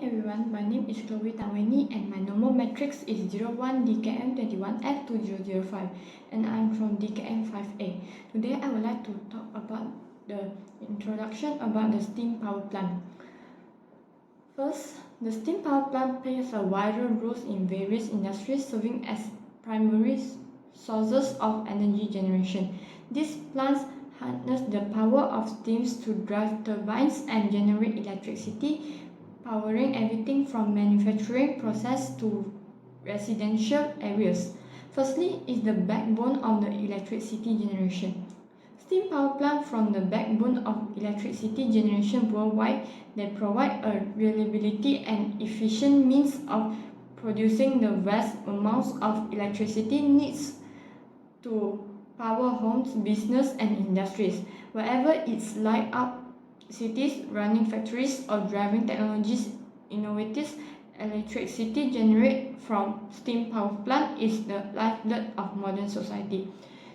everyone, my name is Chloe Tawani and my normal matrix is 01 DKM21F2005 and I'm from DKM 5A. Today I would like to talk about the introduction about the steam power plant. First, the steam power plant plays a wider role in various industries serving as primary sources of energy generation. These plants harness the power of steams to drive turbines and generate electricity, powering everything from manufacturing process to residential areas. Firstly is the backbone of the electricity generation. Steam power plants form the backbone of electricity generation worldwide. They provide a reliability and efficient means of producing the vast amounts of electricity needs to power homes, business and industries. Wherever it's light up cities, running factories or driving technologies, innovative electricity generated from steam power plant is the lifeblood of modern society.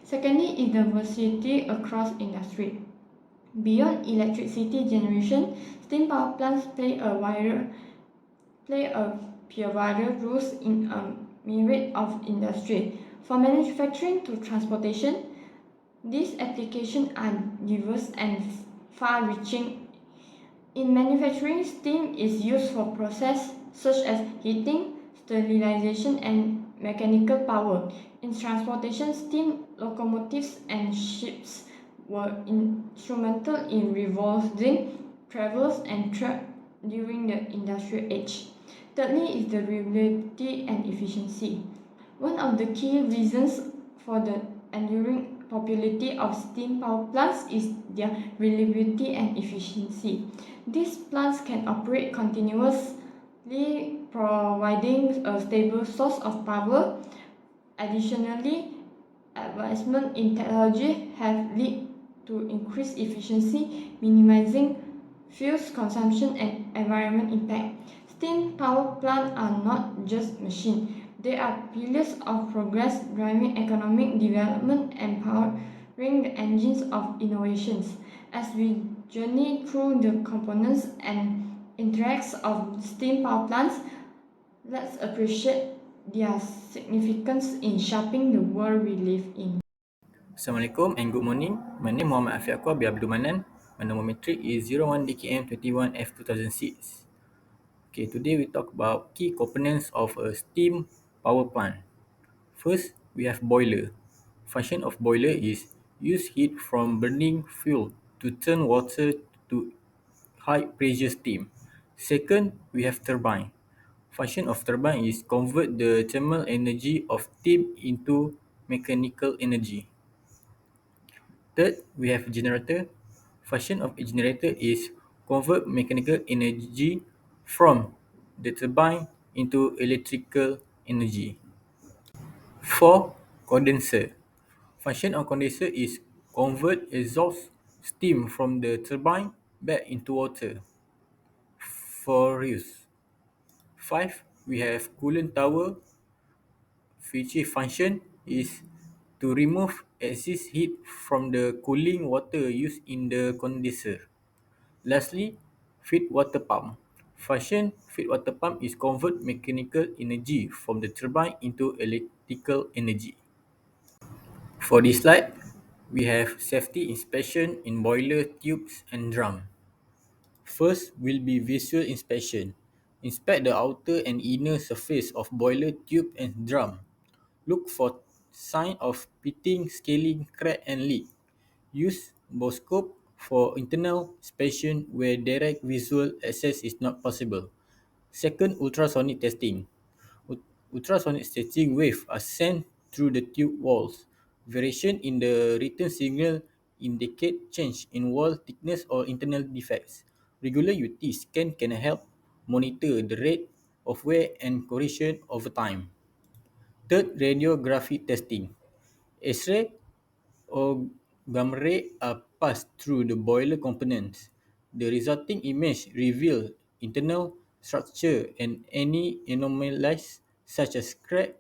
Secondly is the versatility across industry. Beyond electricity generation, steam power plants play a pivotal role in a myriad of industry. From manufacturing to transportation, these applications are diverse and far-reaching. In manufacturing, steam is used for processes such as heating, sterilization, and mechanical power. In transportation, steam locomotives and ships were instrumental in revolving travels and trade during the industrial age. Thirdly is the reliability and efficiency. One of the key reasons for the enduring popularity of steam power plants is their reliability and efficiency. These plants can operate continuously, providing a stable source of power. Additionally, advancements in technology have led to increased efficiency, minimizing fuel consumption and environmental impact. Steam power plants are not just machines, they are pillars of progress, driving economic development and powering the engines of innovations. As we journey through the components and interacts of steam power plants, let's appreciate their significance in shaping the world we live in. Assalamualaikum and good morning. My name is Muhammad Afiq Akbar bin Abdul Manan. My number is 01DKM21F2006. Okay, today we talk about key components of a steam power plant. First, we have boiler. Function of boiler is use heat from burning fuel to turn water to high pressure steam. Second, we have turbine. Function of turbine is convert the thermal energy of steam into mechanical energy. Third, we have generator. Function of a generator is convert mechanical energy from the turbine into electrical energy. Four, condenser. Function of condenser is convert exhaust steam from the turbine back into water for use. Five, we have coolant tower, which function is to remove excess heat from the cooling water used in the condenser. Lastly, feed water pump. Function feed water pump is convert mechanical energy from the turbine into electrical energy. For this slide, we have safety inspection in boiler tubes and drum. First will be visual inspection. Inspect the outer and inner surface of boiler tube and drum. Look for sign of pitting, scaling, crack and leak. Use boscope for internal inspection where direct visual access is not possible. Second, ultrasonic testing. Ultrasonic testing waves are sent through the tube walls. Variation in the return signal indicate change in wall thickness or internal defects. Regular UT scan can help monitor the rate of wear and corrosion over time. Third, radiography testing. X-ray or gamma ray are passed through the boiler components. The resulting image reveals internal structure and any anomalies such as crack,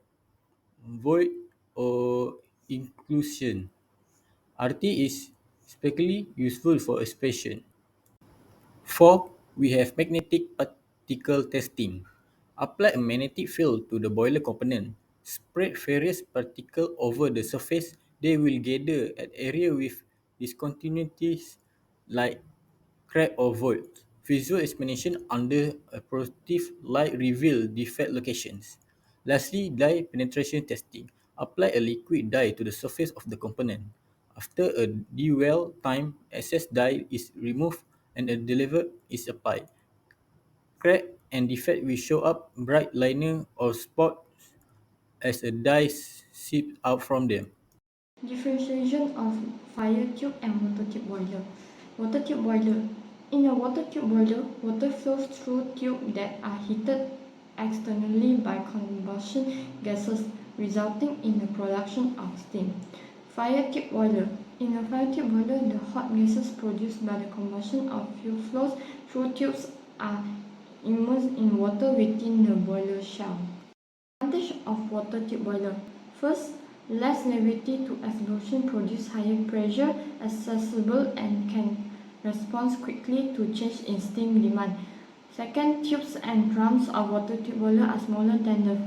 void, or inclusion. RT is especially useful for inspection. Four, we have magnetic particle testing. Apply a magnetic field to the boiler component. Spread various particles over the surface. They will gather at area with discontinuities like crack or void. Visual explanation under a positive light reveal defect locations. Lastly, dye penetration testing. Apply a liquid dye to the surface of the component. After a dwell time, excess dye is removed and a deliver is applied. Crack and defect will show up bright liner or spots as a dye seeps out from them. Differentiation of fire tube and water tube boiler. Water tube boiler. In a water tube boiler, water flows through tubes that are heated externally by combustion gases, resulting in the production of steam. Fire tube boiler. In a fire tube boiler, the hot gases produced by the combustion of fuel flows through tubes are immersed in water within the boiler shell. Advantage of water tube boiler. First, less liability to explosion, produce higher pressure, accessible and can respond quickly to change in steam demand. Second, tubes and drums of water tube boiler are smaller than the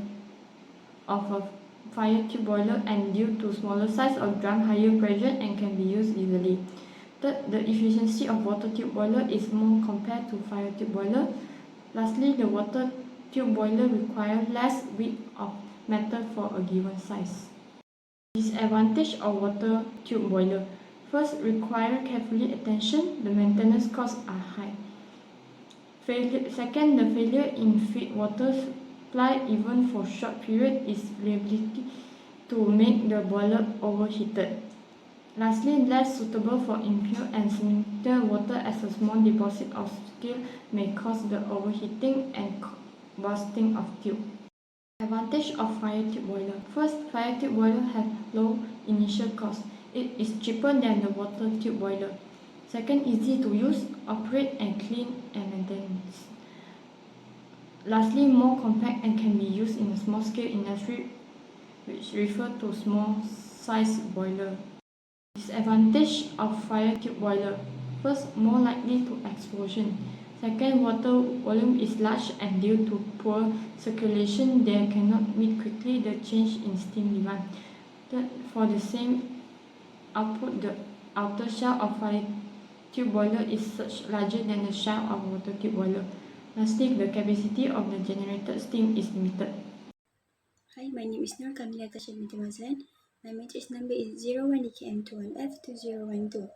of a fire tube boiler and due to smaller size of drum, higher pressure and can be used easily. Third, the efficiency of water tube boiler is more compared to fire tube boiler. Lastly, the water tube boiler requires less width of metal for a given size. Disadvantage of water tube boiler. First, require carefully attention. The maintenance costs are high. Second, the failure in feed water supply even for short period is liability to make the boiler overheated. Lastly, less suitable for impure and sedimentary water as a small deposit of scale may cause the overheating and bursting of tube. Advantage of fire tube boiler. First, fire tube boiler have low initial cost. It is cheaper than the water tube boiler. Second, easy to use, operate and clean and maintenance. Lastly, more compact and can be used in a small scale industry, which refer to small size boiler. Disadvantage of fire tube boiler. First, more likely to explosion. Second, water volume is large and due to poor circulation, they cannot meet quickly the change in steam demand. Third, for the same output, the outer shell of fire tube boiler is much larger than the shell of water tube boiler. Lastly, the capacity of the generated steam is limited. Hi, my name is Nur Kamila Tasha binti Mazlan. My matrix number is 01DKM21F2012.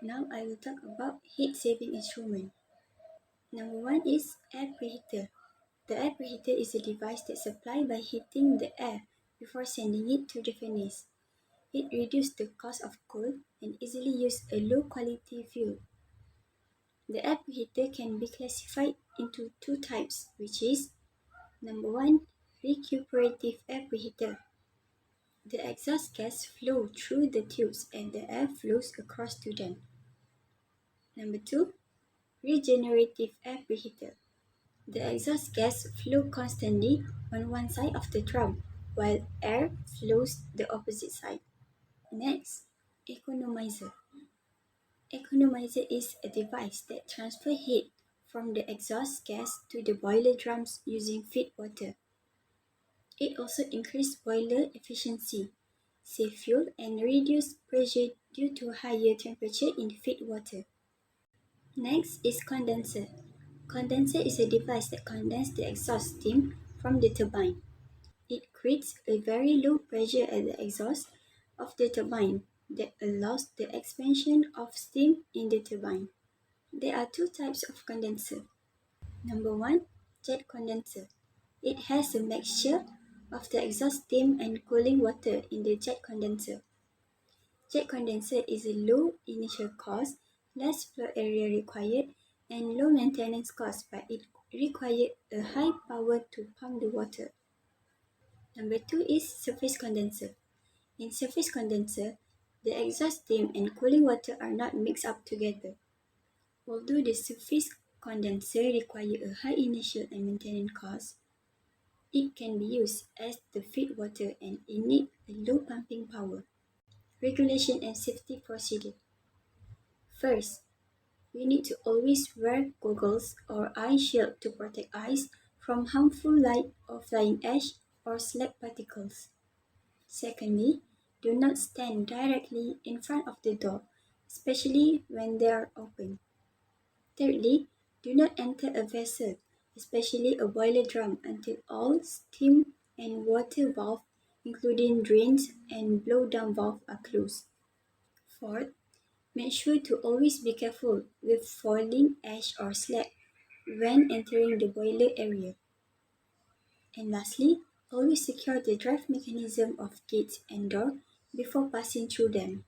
Now I will talk about heat-saving instrument. Number 1 is air preheater. The air preheater is a device that supplies by heating the air before sending it to the furnace. It reduces the cost of coal and easily uses a low-quality fuel. The air preheater can be classified into two types, which is number 1, recuperative air preheater. The exhaust gas flows through the tubes and the air flows across to them. Number 2, regenerative air preheater. The exhaust gas flows constantly on one side of the drum, while air flows the opposite side. Next, economizer. Economizer is a device that transfers heat from the exhaust gas to the boiler drums using feed water. It also increases boiler efficiency, save fuel, and reduce pressure due to higher temperature in feed water. Next is condenser. Condenser is a device that condenses the exhaust steam from the turbine. It creates a very low pressure at the exhaust of the turbine that allows the expansion of steam in the turbine. There are two types of condenser. Number 1, jet condenser. It has a mixture of the exhaust steam and cooling water in the jet condenser. Jet condenser is a low initial cost, less flow area required, and low maintenance cost, but it requires a high power to pump the water. Number 2 is surface condenser. In surface condenser, the exhaust steam and cooling water are not mixed up together. Although the surface condenser requires a high initial and maintenance cost, it can be used as the feed water and it needs a low pumping power. Regulation and safety procedure. First, we need to always wear goggles or eye shield to protect eyes from harmful light or flying ash or slag particles. Secondly, do not stand directly in front of the door, especially when they are open. Thirdly, do not enter a vessel, especially a boiler drum, until all steam and water valves, including drains and blow-down valve, are closed. Fourth, make sure to always be careful with falling ash or slag when entering the boiler area. And lastly, always secure the drive mechanism of gates and door before passing through them.